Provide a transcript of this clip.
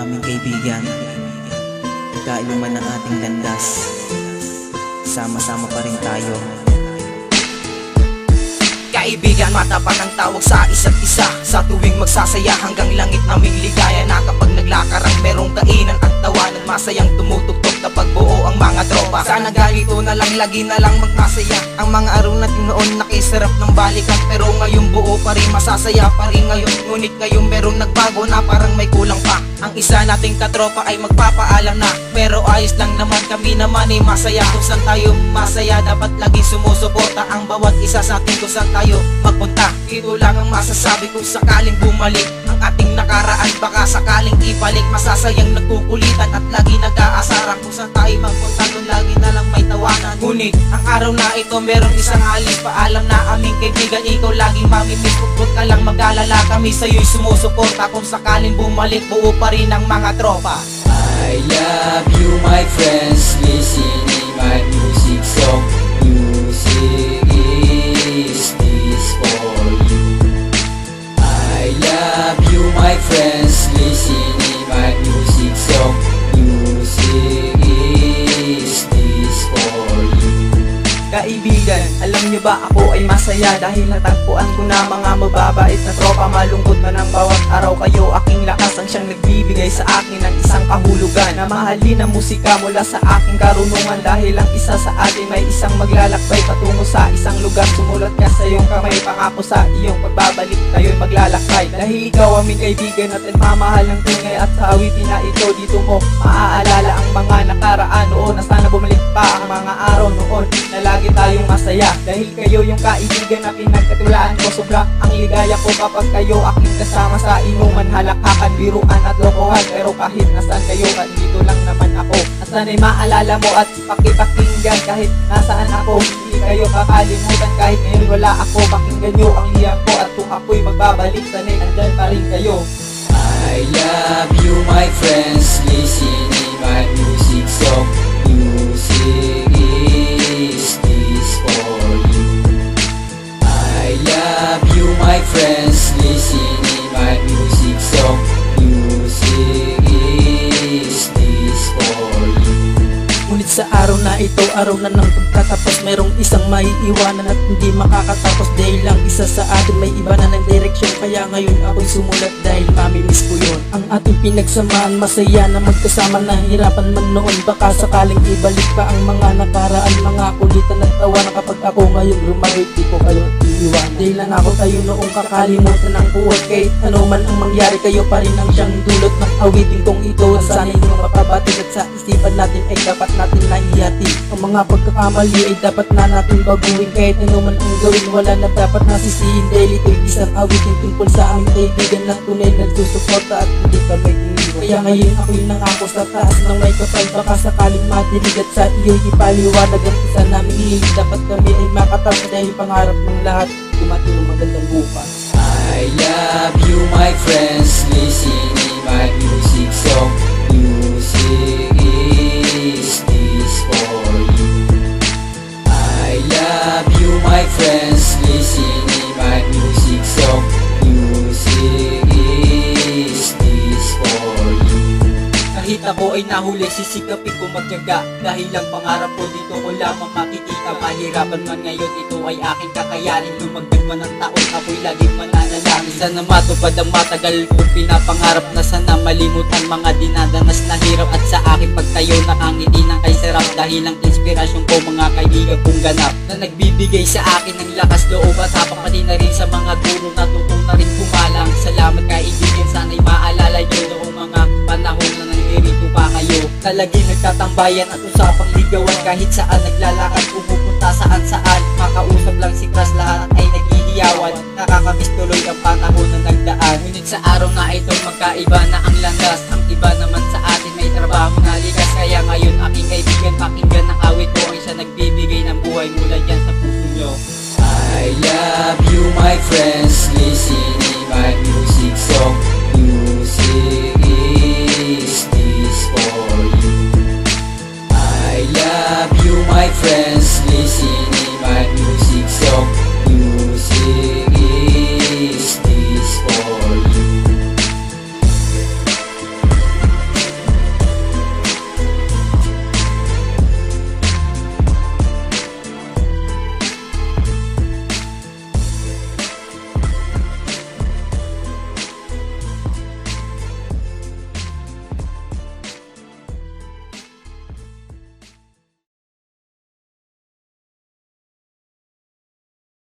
Aming kaibigan, magkaiba man ang ating landas, sama-sama pa rin tayo. Kaibigan, matapang ang tawag sa isa't isa. Sa tuwing magsasaya hanggang langit naming ligaya na kapag naglakarang merong kainan at tawanan. Masayang tumutugtog kapag buo ang mga tropa. Sana ganito na lang, lagi na lang magmasaya. Ang mga araw natin noon nakisarap ng balikan, pero ngayon buo pa rin, masasaya pa rin ngayon. Ngunit ngayon merong nagbago na parang may kulang pa. Ang isa nating katropa ay magpapaalam na, pero ayos lang naman, kami naman ay masaya. Kung saan tayo masaya, dapat laging sumusuporta ang bawat isa sa atin kung saan tayo magpunta. Ito lang ang masasabi kung sakaling bumalik ang ating nakaraan, baka sakaling ibalik. Masasayang nagkukulitan at lagi nag-aasaran kung saan tayo magpunta, doon lagi na lang may tawanan. Ngunit ang araw na ito merong isang alis paalam na, aming kaibigan, ikaw laging mamimiss. Huwag ka lang mag-alala, kami sa'yo'y sumusuporta. Kung sakaling bumalik, buo pa rin ang mga tropa. I love you my friends, listening my music song. Music is this for you. I love you my friends, listening my music song. Music is this for you. Kaibigan, alam niyo ba ako ay masaya dahil natagpuan ko na mga mababait na tropa. Malungkot man ang bawat araw, kayo aking lakas ang siyang nagbibigay sa akin ng isang kahulugan na mahalin ang musika mula sa aking karunungan. Dahil ang isa sa atin may isang maglalakbay patungo sa isang lugar. Sumulat ka sa iyong kamay, pangako sa iyong pagbabalik, tayo'y maglalakbay. Dahil ikaw aming kaibigan at mamahal ng tungay, at sa awitin na ito dito mo maaalala ang mga nakaraan noon, na sana bumalik pa ang mga araw noon na lagi tayong masaya. Dahil kayo yung kaibigan na pinagkatulaan ko, sobra ang ligaya ko kapag kayo aking kasama sa inuman, halakhakan, biruan at lokohan. Pero kahit nasaan kayo, dito lang naman ako. At sana'y maalala mo at pakipakinggan kahit nasaan ako. Hindi kayo kakalimutan kahit ngayon wala ako. Pakinggan nyo ang liyang ko at kung ako'y magbabalik, sana'y andyan pa rin kayo. I love you my friends, listening my music song. Music is this for you. I love you my friends, listening my music song. Music is this for you. Ngunit sa araw na ito, araw na ng pagtatapos, merong isang maiiwanan at hindi makakatapos. Dahil lang isa sa atin may iba na ng direksyon, kaya ngayon ako'y sumulat dahil mamimiss ko yun. Ang ating pinagsamaan, masaya na magkasama, nahirapan man noon, baka sakaling ibalik pa ang mga nakaraan. Mga kulitan at tawanan kapag ako ngayon lumawit, di ko kayo iiwan. Dahil lang ako tayo noong kakalimutan ng buhay, kahit ano man ang mangyari, kayo pa rin ang siyang dulot ng awitin kong ito. Sana inyong mapabatid at sa isipan natin ay dapat natin naihati. Ang mga pagkakamali ay dapat na natin baguhin, kahit ano man ang gawin, wala na dapat nasisihin. Dahil ito'y isang awitin tungkol sa aming kaibigan na tunay nagsusuporta at hindi ka may iniwan. Kaya ngayon ako'y nangako sa taas ng may kapal, baka sakaling madinig at sa iyo'y ipaliwanag ang isa namin hiling. Dapat kami ay makatapos dahil pangarap ng lahat, dumating ang magandang bukas. I love you my friends, listening my music song. Music is this for you. I love you my friends, listening my music song. Music is this for you. Kahit ako ay nahuli, sisikapin ko magtiyaga. Dahil ang pangarap ko dito ko lamang makikita. Mahirapan man ngayon, ito ay aking kakayanin. Lumagdag man ang taon, ako'y laging mananalangin. Sana matupad ang matagal kong pinapangarap, na sana malimutan mga dinadanas na hirap. At sa aking pagtayo nakangiti ng kay sarap, dahil ang inspirasyon ko mga kaibigan kong ganap, na nagbibigay sa akin ng lakas loob at habang pati na rin sa mga guro na tutong na rin kumalang. Salamat kaibigan, sana'y maalala nyo noong mga panahon na nangyirito pa kayo. Talaging nagtatambayan at usapang ligawan, kahit saan naglalakad, pumupunta saan saan. Makausap lang si Crush, lahat ay naghihiyawan. Nakakamiss tuloy ang panahon na nagdaan. Ngunit sa araw na ito magkaiba na ang landas. Ang iba naman sa atin may trabaho na likas. Kaya ngayon aking kaibigan, pakinggan ng awit ko ang siya nagbibigay ng buhay mula dyan sa puso nyo. I love you my friends, listening my music